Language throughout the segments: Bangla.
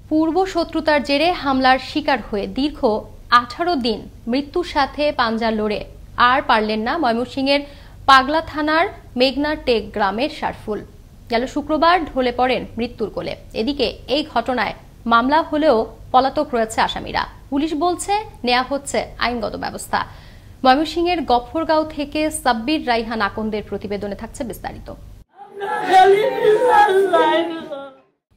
পূর্ব শত্রুতার জেরে হামলার শিকার হয়ে দীর্ঘ 18 দিন মৃত্যুর সাথে পাঞ্জা লড়ে আর পারলেন না ময়মনসিংহের পাগলা থানার মেঘনা টেক গ্রামের সারফুল। গেল শুক্রবার ঢলে পড়েন মৃত্যুর কোলে। এদিকে এই ঘটনায় মামলা হলেও পলাতক রয়েছে আসামিরা। পুলিশ বলছে নেওয়া হচ্ছে আইনগত ব্যবস্থা। ময়মনসিংহের গফরগাঁও থেকে সাব্বির রাইহান আকন্দের প্রতিবেদনে থাকছে বিস্তারিত।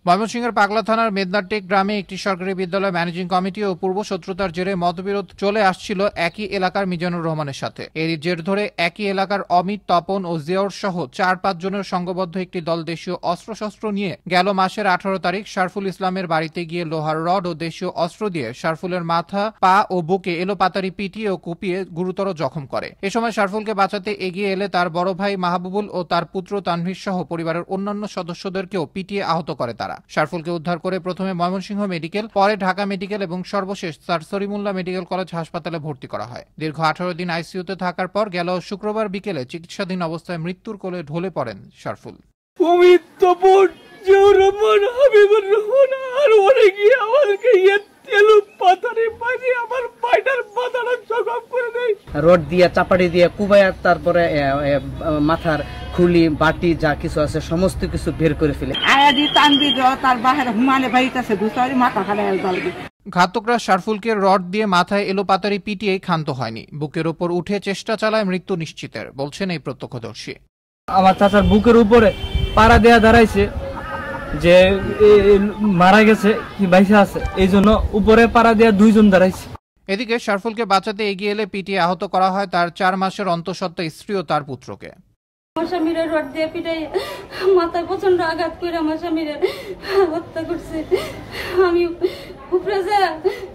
ময়মনসিংহের পাগলা থানার মেঘনাটেক গ্রামে একটি সরকারি বিদ্যালয় ম্যানেজিং কমিটি ও পূর্ব শত্রুতার জেরে মতবিরোধ চলে আসছিল একই এলাকার মিজানুর রহমানের সাথে। এর জের ধরে একই এলাকার অমিত, তপন ও জিয়াউর সহ 4-5 জনের সংঘবদ্ধ একটি দল দেশীয় অস্ত্রশস্ত্র নিয়ে গেল মাসের 18 তারিখ সারফুল ইসলামের বাড়িতে গিয়ে লোহার রড ও দেশীয় অস্ত্র দিয়ে সারফুলের মাথা, পা ও বুকে এলোপাতাড়ি পিটিয়ে ও কুপিয়ে গুরুতর জখম করে। এ সময় সারফুলকে বাঁচাতে এগিয়ে এলে তার বড় ভাই মাহবুবুল ও তার পুত্র তানভীর সহ পরিবারের অন্যান্য সদস্যদেরকেও পিটিয়ে আহত করে তারা। সারফুলকে উদ্ধার করে প্রথমে ময়মনসিংহ মেডিকেল, পরে ঢাকা মেডিকেল এবং সর্বশেষ স্যার সলিমুল্লাহ মেডিকেল কলেজ হাসপাতালে ভর্তি করা হয়। দীর্ঘ 18 দিন আইসিইউতে থাকার পর গেল শুক্রবার বিকেলে চিকিৎসাধীন অবস্থায় মৃত্যুর কোলে ঢলে পড়েন সারফুল। রড দিয়া চাপাটি দিয়ে কুবাইয়া তারপরে মাথার খুলি বাটি যা কিছু আছে সমস্ত কিছু বের করে ফেলে। ঘাতকরা সারফুলকে রড দিয়ে মাথায় এলোপাতাড়ি পিটিয়ে ক্ষান্ত হয়নি, বুকের উপর উঠে চেষ্টা চালায় মৃত্যু নিশ্চিতের, বলছেন এই প্রত্যক্ষদর্শী। আমার চাচার বুকের উপরে পাড়া দেয়া দাঁড়াইছে যে মারা গেছে কি বাইসা আছে, এই জন্য উপরে পাড়া দেয়া 2 জন দাঁড়াইছে। এদিকে সারফুলকে বাঁচাতে এগিয়ে এলে পিটিয়ে আহত করা হয় তার 4 মাসের অন্তঃসত্ত্বা স্ত্রী ও তার পুত্রকে। আমার স্বামীরা রড দিয়ে পিটাই মাথায় প্রচন্ড আঘাত করে আমার স্বামীরা হত্যা করছে। আমি উপরে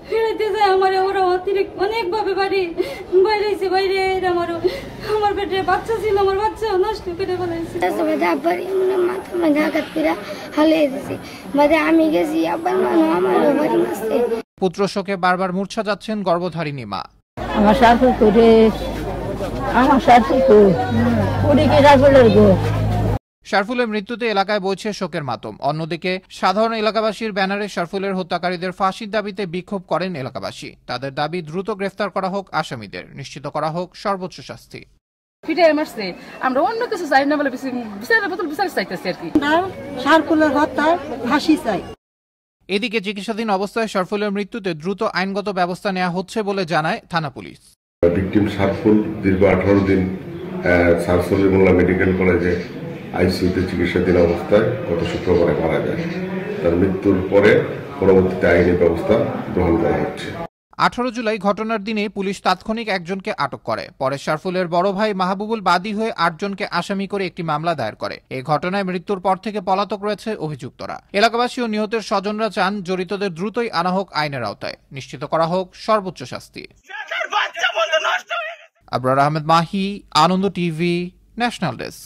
ফিরাইতে যাই আমার ওরা অতিরিক্ত অনেকভাবে বাইরেছে বাইরে আমার পেটে বাচ্চা ছিল, আমার বাচ্চা নষ্ট করে ফেলাইছে। মাথা মধ্যে আঘাত করে হালিয়ে দিছে, আমি গেছি আবার আমার বাড়ি মাসে। পুত্র শোকে বারবার মূর্ছা যাচ্ছেন গর্ভধারিণী মা। আমার শাশুড়ি করে সারফুলের মৃত্যুতে এলাকায় বইছে শোকের মাতম। অন্যদিকে সাধারণ এলাকাবাসীর ব্যানারে সারফুলের হত্যাকারীদের ফাঁসির দাবিতে বিক্ষোভ করেন এলাকাবাসী। তাদের দাবি দ্রুত গ্রেফতার করা হোক আসামিদের, নিশ্চিত করা হোক সর্বোচ্চ শাস্তি। আমরা অন্য কিছু চাই না বলে বিচার চাইতেছি আর কি, সারফুলের হত্যায় ফাঁসি চাই। এদিকে চিকিৎসাধীন অবস্থায় সারফুলের মৃত্যুতে দ্রুত আইনগত ব্যবস্থা নেওয়া হচ্ছে বলে জানায় থানা পুলিশ। ভিকটিম সারফুল দীর্ঘ 18 দিন স্যার সলিমুল্লাহ মেডিকেল কলেজে আইসিইউতে চিকিৎসাধীন অবস্থায় গত শুক্রবারে মারা যায়। তার মৃত্যুর পরে পরবর্তীতে আইনি ব্যবস্থা গ্রহণ করা হচ্ছে। 18 জুলাই ঘটনার দিনে পুলিশ তাৎক্ষণিক একজনকে আটক করে। পরে সারফুলের বড় ভাই মাহবুবুল বাদী হয়ে 8 জনকে আসামি করে একটি মামলা দায়ের করে। এই ঘটনায় মৃত্যুর পর থেকে পলাতক রয়েছে অভিযুক্তরা। এলাকাবাসী ও নিহতের স্বজনরা চান জড়িতদের দ্রুতই আনা হোক আইনের আওতায়, নিশ্চিত করা হোক সর্বোচ্চ শাস্তি। আবরার আহমেদ মাহি, আনন্দ টিভি, ন্যাশনাল ডেস্ক।